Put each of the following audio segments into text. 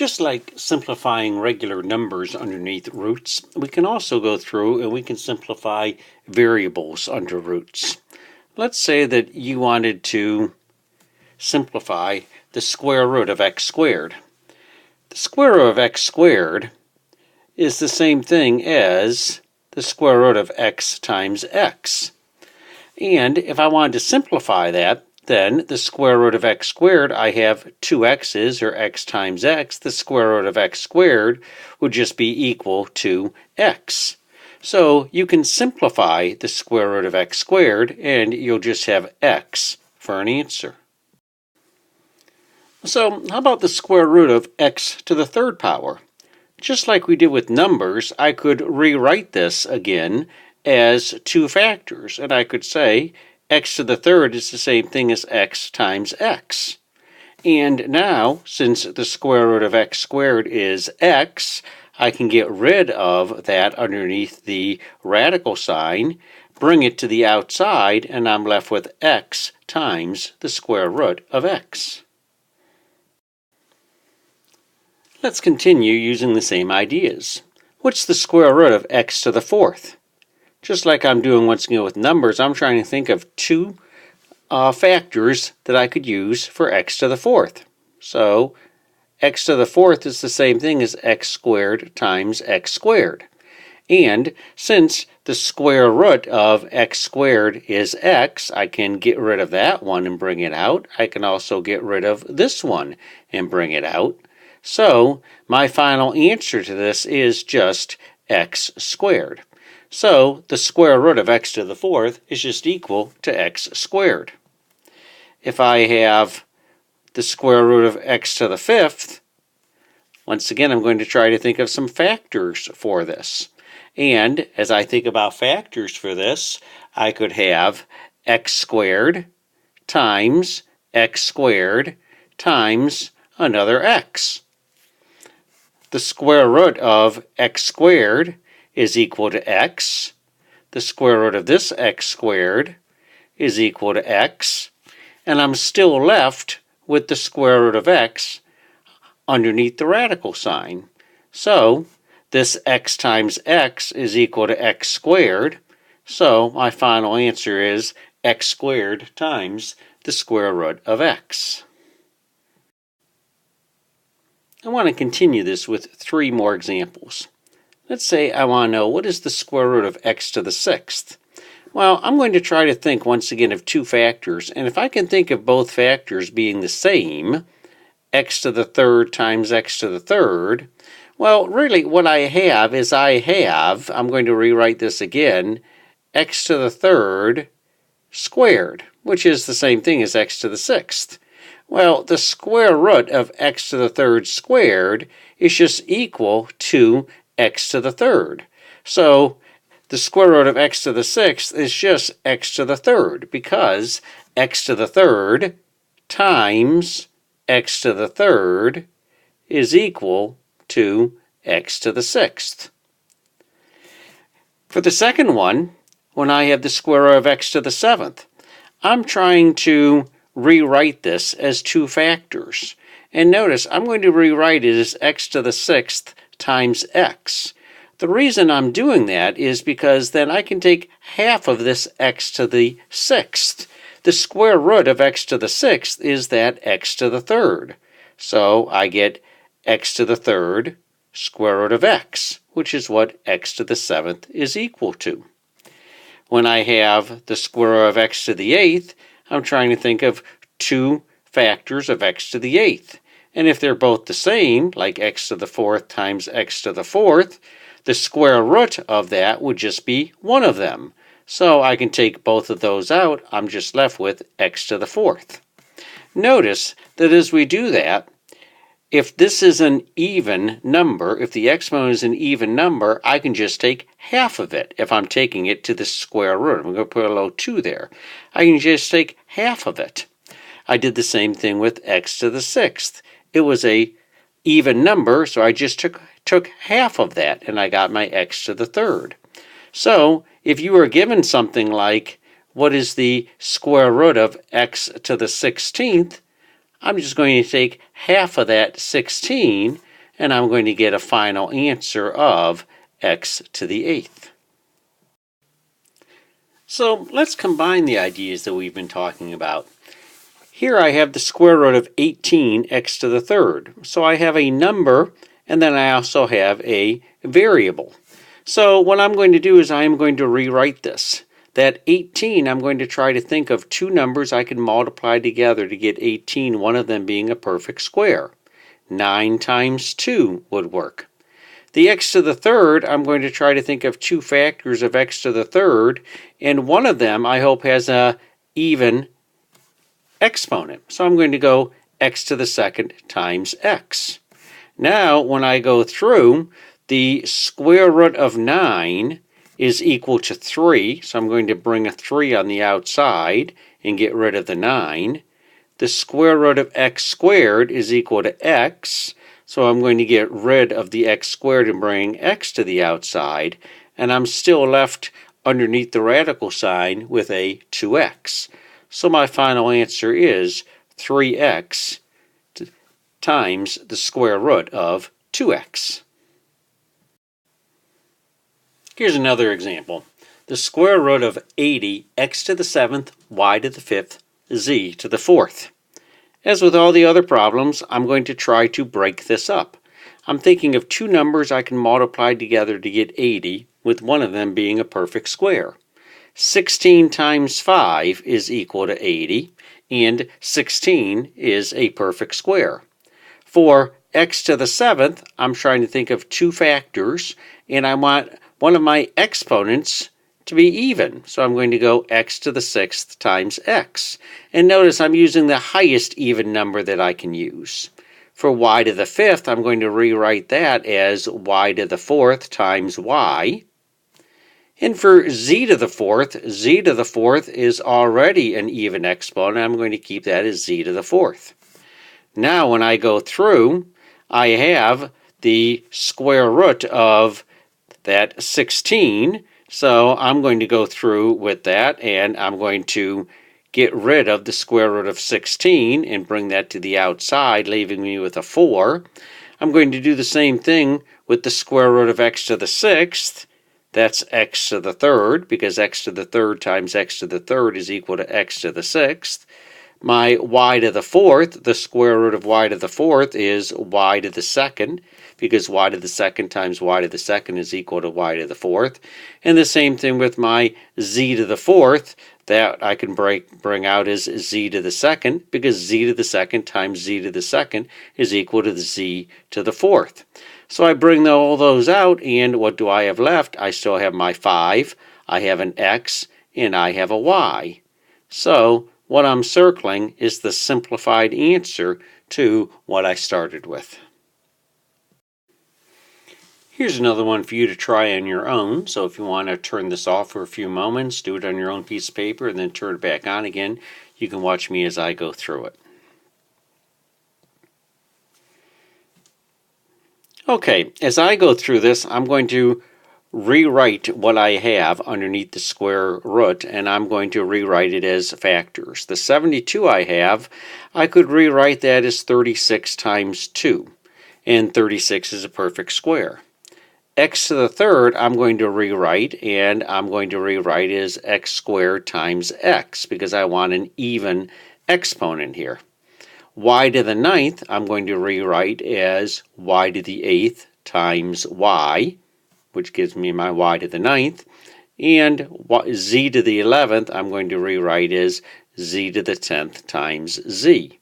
Just like simplifying regular numbers underneath roots, we can also go through and we can simplify variables under roots. Let's say that you wanted to simplify the square root of x squared. The square root of x squared is the same thing as the square root of x times x. And if I wanted to simplify that, then the square root of x squared, I have two x's, or x times x. The square root of x squared would just be equal to x. So you can simplify the square root of x squared, and you'll just have x for an answer. So how about the square root of x to the third power? Just like we did with numbers, I could rewrite this again as two factors, and I could say x to the third is the same thing as x times x. And now, since the square root of x squared is x, I can get rid of that underneath the radical sign, bring it to the outside, and I'm left with x times the square root of x. Let's continue using the same ideas. What's the square root of x to the fourth? Just like I'm doing once again with numbers, I'm trying to think of two factors that I could use for x to the fourth. So x to the fourth is the same thing as x squared times x squared. And since the square root of x squared is x, I can get rid of that one and bring it out. I can also get rid of this one and bring it out. So my final answer to this is just x squared. So the square root of x to the fourth is just equal to x squared. If I have the square root of x to the fifth, once again I'm going to try to think of some factors for this. And as I think about factors for this, I could have x squared times x squared times another x. The square root of x squared is equal to x. The square root of this x squared is equal to x. And I'm still left with the square root of x underneath the radical sign. So this x times x is equal to x squared. So my final answer is x squared times the square root of x. I want to continue this with three more examples. Let's say I want to know what is the square root of x to the sixth. Well, I'm going to try to think once again of two factors, and if I can think of both factors being the same, x to the third times x to the third, well, really what I have is I'm going to rewrite this again, x to the third squared, which is the same thing as x to the sixth. Well, the square root of x to the third squared is just equal to x to the third. So the square root of x to the sixth is just x to the third, because x to the third times x to the third is equal to x to the sixth. For the second one, when I have the square root of x to the seventh, I'm trying to rewrite this as two factors. And notice, I'm going to rewrite it as x to the sixth times x. The reason I'm doing that is because then I can take half of this x to the sixth. The square root of x to the sixth is that x to the third. So I get x to the third square root of x, which is what x to the seventh is equal to. When I have the square root of x to the eighth, I'm trying to think of two factors of x to the eighth. And if they're both the same, like x to the fourth times x to the fourth, the square root of that would just be one of them. So I can take both of those out. I'm just left with x to the fourth. Notice that as we do that, if this is an even number, if the exponent is an even number, I can just take half of it if I'm taking it to the square root. I'm going to put a little 2 there. I can just take half of it. I did the same thing with x to the sixth. It was a even number, so I just took half of that, and I got my x to the third. So if you were given something like, what is the square root of x to the 16th? I'm just going to take half of that 16, and I'm going to get a final answer of x to the 8th. So let's combine the ideas that we've been talking about. Here I have the square root of 18 x to the 3rd. So I have a number, and then I also have a variable. So what I'm going to do is I'm going to rewrite this. That 18, I'm going to try to think of two numbers I can multiply together to get 18, one of them being a perfect square. 9 times 2 would work. The x to the 3rd, I'm going to try to think of two factors of x to the 3rd, and one of them I hope has a even exponent. So I'm going to go x to the 2nd times x. Now, when I go through, the square root of 9 is equal to 3, so I'm going to bring a 3 on the outside and get rid of the 9. The square root of x squared is equal to x, so I'm going to get rid of the x squared and bring x to the outside, and I'm still left underneath the radical sign with a 2x. So my final answer is 3x times the square root of 2x. Here's another example. The square root of 80 x to the 7th, y to the 5th, z to the 4th. As with all the other problems, I'm going to try to break this up. I'm thinking of two numbers I can multiply together to get 80, with one of them being a perfect square. 16 times 5 is equal to 80, and 16 is a perfect square. For x to the 7th, I'm trying to think of two factors, and I want one of my exponents to be even. So I'm going to go x to the 6th times x. And notice I'm using the highest even number that I can use. For y to the 5th, I'm going to rewrite that as y to the 4th times y. And for z to the 4th is already an even exponent. I'm going to keep that as z to the 4th. Now when I go through, I have the square root of that 16, so I'm going to go through with that, and I'm going to get rid of the square root of 16 and bring that to the outside, leaving me with a 4. I'm going to do the same thing with the square root of x to the 6th. That's x to the 3rd, because x to the 3rd times x to the 3rd is equal to x to the 6th. My y to the 4th, the square root of y to the 4th is y to the 2nd, because y to the 2nd times y to the 2nd is equal to y to the 4th. And the same thing with my z to the 4th, that I can bring out as z to the 2nd, because z to the 2nd times z to the 2nd is equal to the z to the 4th. So I bring all those out, and what do I have left? I still have my 5, I have an x, and I have a y. So what I'm circling is the simplified answer to what I started with. Here's another one for you to try on your own. So if you want to turn this off for a few moments, do it on your own piece of paper, and then turn it back on again. You can watch me as I go through it. Okay, as I go through this, I'm going to rewrite what I have underneath the square root, and I'm going to rewrite it as factors. The 72 I have, I could rewrite that as 36 times 2, and 36 is a perfect square. X to the 3rd I'm going to rewrite, and I'm going to rewrite as x squared times x, because I want an even exponent here. Y to the 9th I'm going to rewrite as y to the 8th times y, which gives me my y to the 9th, and z to the 11th I'm going to rewrite as z to the 10th times z.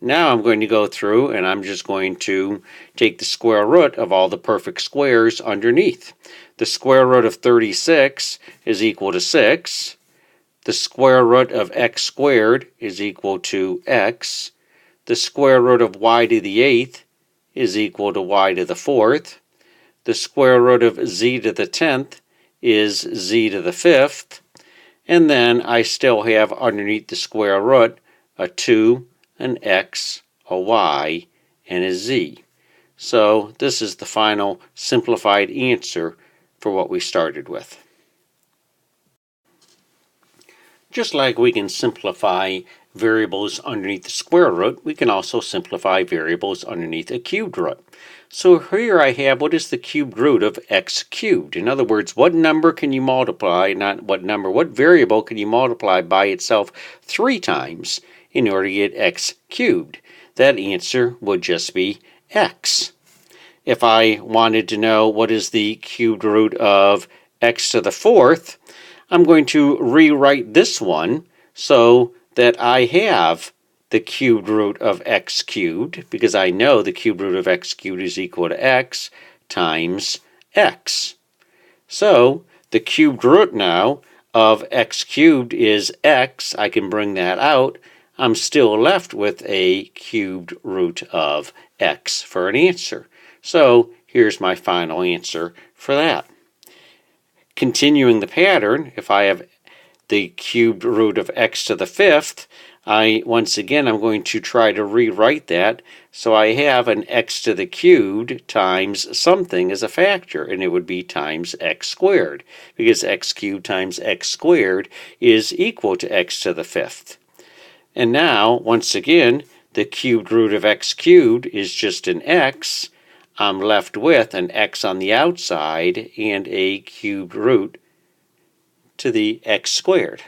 Now I'm going to go through, and I'm just going to take the square root of all the perfect squares underneath. The square root of 36 is equal to 6. The square root of x squared is equal to x. The square root of y to the 8th is equal to y to the 4th. The square root of z to the 10th is z to the 5th. And then I still have underneath the square root a 2, an x, a y, and a z. So this is the final simplified answer for what we started with. Just like we can simplify variables underneath the square root, we can also simplify variables underneath a cubed root. So here I have, what is the cubed root of x cubed? In other words, what number can you multiply, not what number, what variable can you multiply by itself 3 times in order to get x cubed? That answer would just be x. If I wanted to know what is the cubed root of x to the 4th, I'm going to rewrite this one so that I have the cubed root of x cubed, because I know the cubed root of x cubed is equal to x times x. So the cubed root now of x cubed is x. I can bring that out. I'm still left with a cubed root of x for an answer. So here's my final answer for that. Continuing the pattern, if I have the cubed root of x to the 5th, once again I'm going to try to rewrite that so I have an x to the cubed times something as a factor, and it would be times x squared, because x cubed times x squared is equal to x to the 5th. And now, once again, the cubed root of x cubed is just an x. I'm left with an x on the outside and a cubed root to the x squared.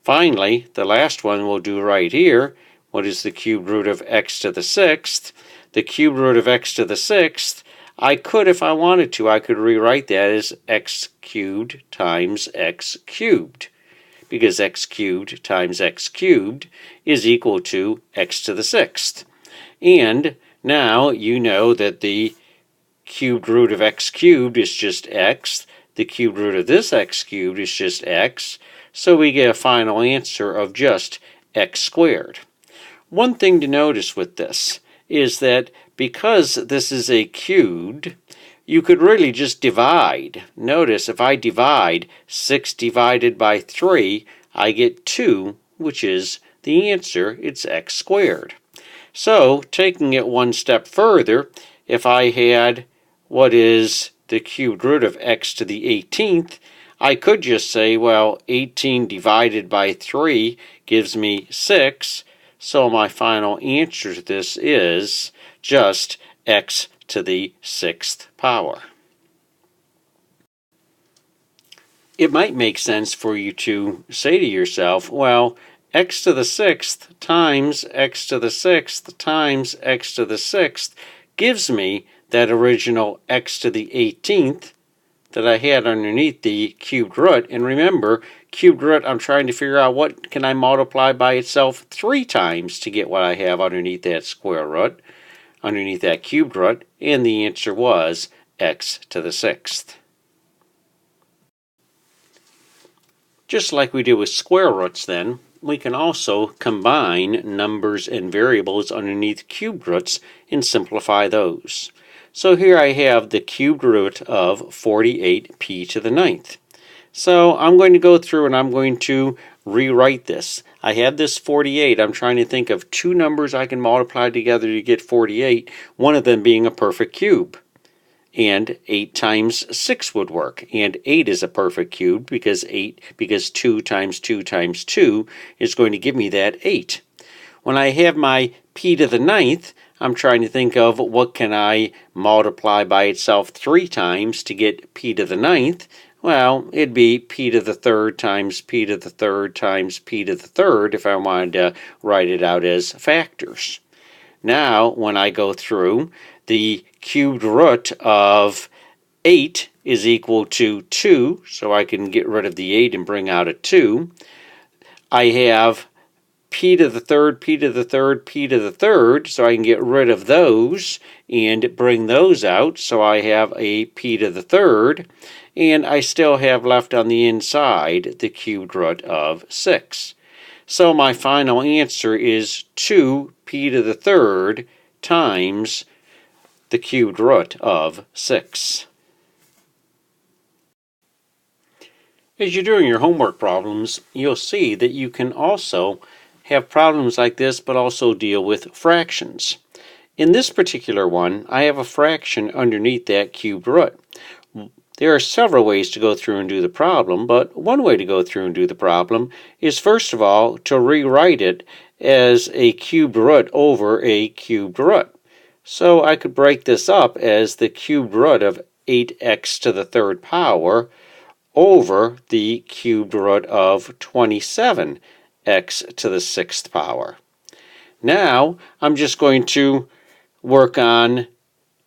Finally, the last one we'll do right here. What is the cubed root of x to the 6th? The cubed root of x to the 6th, I could, if I wanted to, I could rewrite that as x cubed times x cubed, because x cubed times x cubed is equal to x to the 6th. And now you know that the cubed root of x cubed is just x. The cubed root of this x cubed is just x. So we get a final answer of just x squared. One thing to notice with this is that because this is a cubed, you could really just divide. Notice if I divide 6 divided by 3, I get 2, which is the answer. It's x squared. So, taking it one step further, if I had what is the cubed root of x to the 18th, I could just say, well, 18 divided by 3 gives me 6, so my final answer to this is just x to the 6th power. It might make sense for you to say to yourself, well, x to the 6th times x to the 6th times x to the 6th gives me that original x to the 18th that I had underneath the cubed root. And remember, cubed root, I'm trying to figure out what can I multiply by itself 3 times to get what I have underneath that square root, underneath that cubed root, and the answer was x to the 6th. Just like we do with square roots then, we can also combine numbers and variables underneath cubed roots and simplify those. So here I have the cubed root of 48p to the 9th. So I'm going to go through and I'm going to rewrite this. I have this 48. I'm trying to think of 2 numbers I can multiply together to get 48, one of them being a perfect cube. And 8 times 6 would work. And 8 is a perfect cube because 2 times 2 times 2 is going to give me that 8. When I have my p to the 9th, I'm trying to think of what can I multiply by itself 3 times to get p to the 9th. Well, it'd be p to the 3rd times p to the 3rd times p to the 3rd if I wanted to write it out as factors. Now, when I go through, the cubed root of 8 is equal to 2, so I can get rid of the 8 and bring out a 2. I have p to the 3rd, p to the 3rd, p to the 3rd, so I can get rid of those and bring those out, so I have a p to the 3rd, and I still have left on the inside the cubed root of 6. So my final answer is 2p to the 3rd times the cubed root of 6. As you're doing your homework problems, you'll see that you can also have problems like this, but also deal with fractions. In this particular one, I have a fraction underneath that cubed root. There are several ways to go through and do the problem, but one way to go through and do the problem is first of all to rewrite it as a cubed root over a cubed root. So I could break this up as the cubed root of 8x to the third power over the cubed root of 27x to the sixth power. Now I'm just going to work on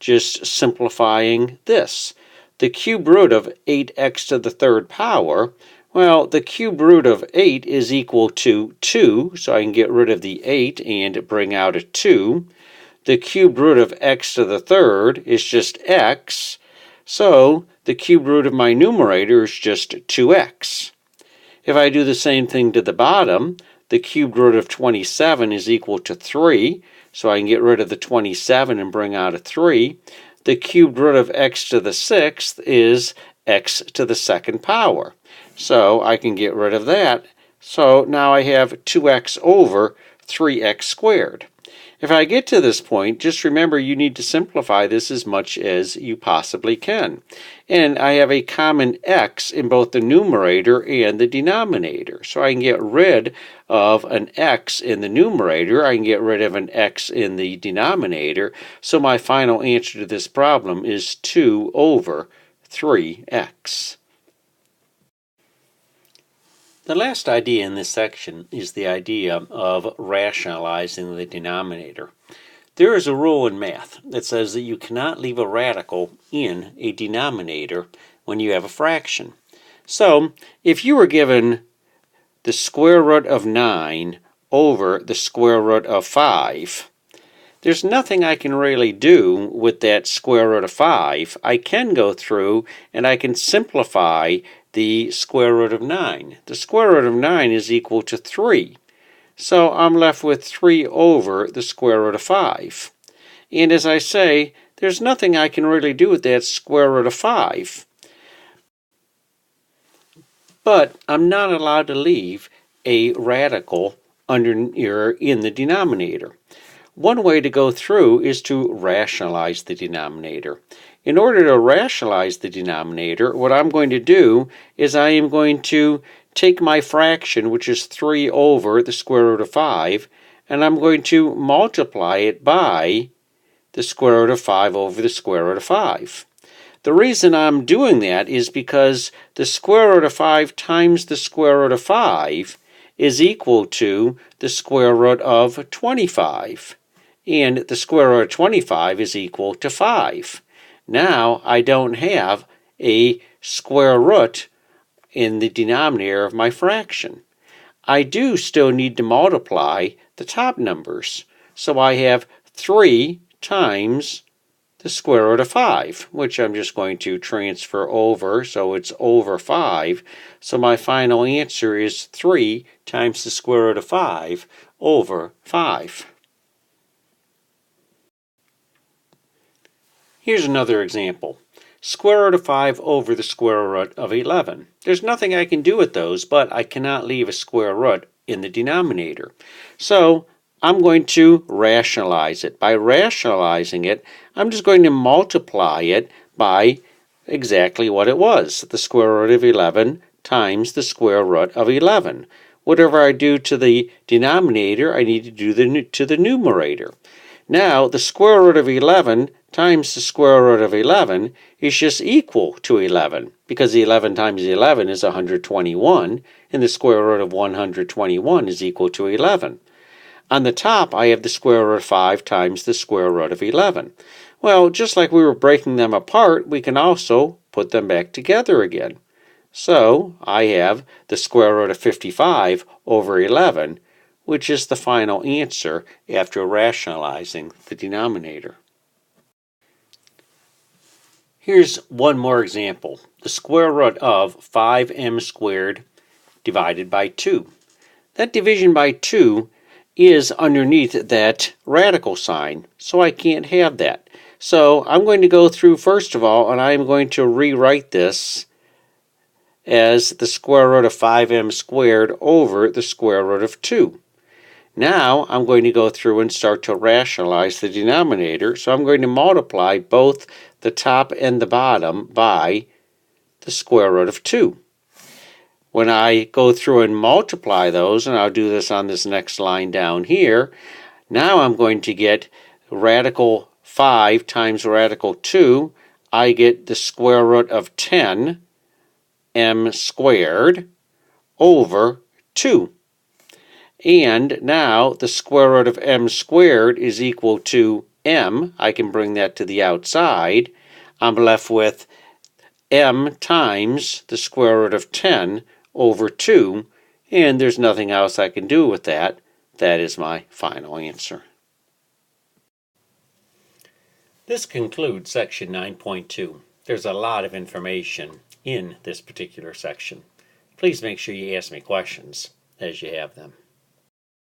just simplifying this. The cube root of 8x to the third power, well, the cube root of 8 is equal to 2, so I can get rid of the 8 and bring out a 2. The cube root of x to the third is just x, so the cube root of my numerator is just 2x. If I do the same thing to the bottom, the cube root of 27 is equal to 3, so I can get rid of the 27 and bring out a 3. The cubed root of x to the sixth is x to the second power, so I can get rid of that. So now I have 2x over 3x squared. If I get to this point, just remember you need to simplify this as much as you possibly can. And I have a common x in both the numerator and the denominator. So I can get rid of an x in the numerator, I can get rid of an x in the denominator. So my final answer to this problem is 2 over 3x. The last idea in this section is the idea of rationalizing the denominator. There is a rule in math that says that you cannot leave a radical in a denominator when you have a fraction. So, if you were given the square root of 9 over the square root of 5, there's nothing I can really do with that square root of 5. I can go through and I can simplify the square root of 9. The square root of 9 is equal to 3. So I'm left with 3 over the square root of 5. And as I say, there's nothing I can really do with that square root of 5. But I'm not allowed to leave a radical in the denominator. One way to go through is to rationalize the denominator. In order to rationalize the denominator, what I'm going to do is I am going to take my fraction, which is 3 over the square root of 5, and I'm going to multiply it by the square root of 5 over the square root of 5. The reason I'm doing that is because the square root of 5 times the square root of 5 is equal to the square root of 25. And the square root of 25 is equal to 5. Now I don't have a square root in the denominator of my fraction. I do still need to multiply the top numbers. So I have 3 times the square root of 5, which I'm just going to transfer over, so it's over 5. So my final answer is 3 times the square root of 5 over 5. Here's another example. Square root of 5 over the square root of 11. There's nothing I can do with those, but I cannot leave a square root in the denominator. So I'm going to rationalize it. By rationalizing it, I'm just going to multiply it by exactly what it was, the square root of 11 times the square root of 11. Whatever I do to the denominator, I need to do to the numerator. Now, the square root of 11 times the square root of 11 is just equal to 11, because 11 times 11 is 121, and the square root of 121 is equal to 11. On the top, I have the square root of 5 times the square root of 11. Well, just like we were breaking them apart, we can also put them back together again. So, I have the square root of 55 over 11, which is the final answer after rationalizing the denominator. Here's one more example. The square root of 5m squared divided by 2. That division by 2 is underneath that radical sign, so I can't have that. So I'm going to go through first of all, and I'm going to rewrite this as the square root of 5m squared over the square root of 2. Now I'm going to go through and start to rationalize the denominator, so I'm going to multiply both the top and the bottom by the square root of 2. When I go through and multiply those, and I'll do this on this next line down here, now I'm going to get radical 5 times radical 2. I get the square root of 10 m squared over 2. And now the square root of m squared is equal to m. I can bring that to the outside. I'm left with m times the square root of 10 over 2, and there's nothing else I can do with that. That is my final answer. This concludes section 9.2. There's a lot of information in this particular section. Please make sure you ask me questions as you have them.